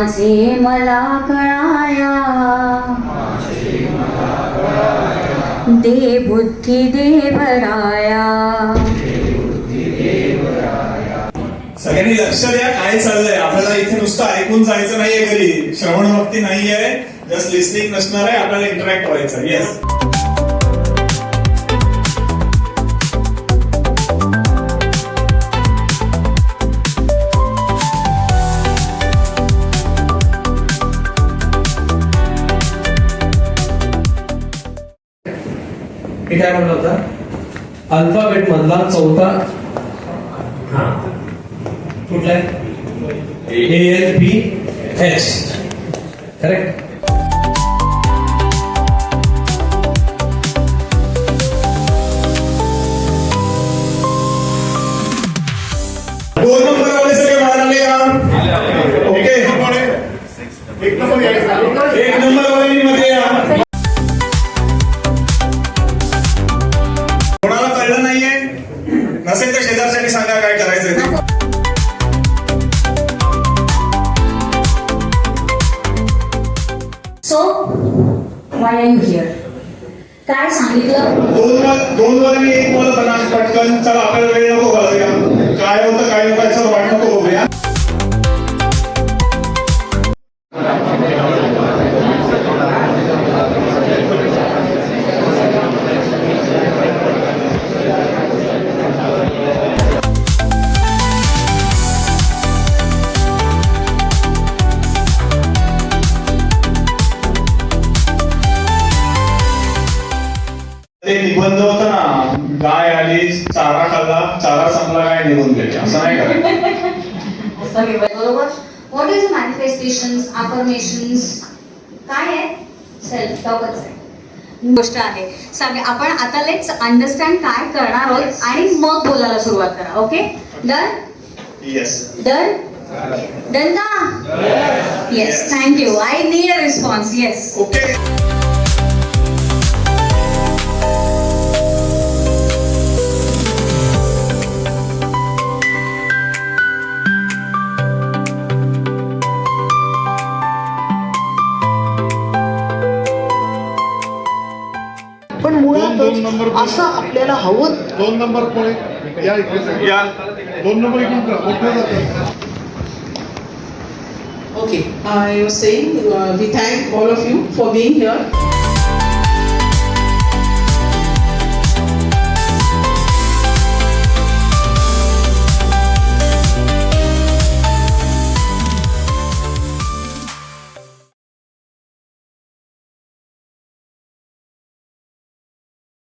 माझे मला कळाया, दे बुद्धी देवराया. सगळ्यांनी लक्ष द्या काय चाललंय. आपल्याला इथे नुसतं ऐकून जायचं नाहीये घरी. श्रवण भक्ती नाहीये, जस्ट लिस्निंग नसणार आहे. आपल्याला इंटरॅक्ट व्हायचं. येस, मी काय म्हणलं होता, अल्फाबेट मधला चौथा कुठला आहे? ALPH. करेक्ट. दोन नंबर वाले सगळे बाहेर आले का? ओके, एक नंबर वाले मध्ये या. कोणाला कळलं नाहीये? नसेल तर शेजारसाठी सांगा काय करायचंय ते. So why are you here? काय सांगितलं? दोन वाले एक बोल बना पटकन. चला आपल्याला वेळ नको घालूया. काय होतं काय नको याचं वाट नको बघूया. ते निबंध होतं ना, गाय आली चारा खाल्ला, चारा संपला, गाय निघून गेली, असं नाही करायचं. बरोबर. What is manifestations, affirmations? काय आहे? सेल्फ टॉकच आहे. गोष्ट आहे. आपण आता लेट्स अंडरस्टँड काय करणार आहोत आणि मग बोलायला सुरुवात करा. Okay, done? Yes, done? Done का? Yes, thank you. I need a response. Yes. Okay. पण मुळातच असं आपल्याला हवं. 2 नंबर कोण आहे? या इकडे या. 2 नंबर इकडून कुठलं जातं? Okay, I was saying we thank all of you for being here.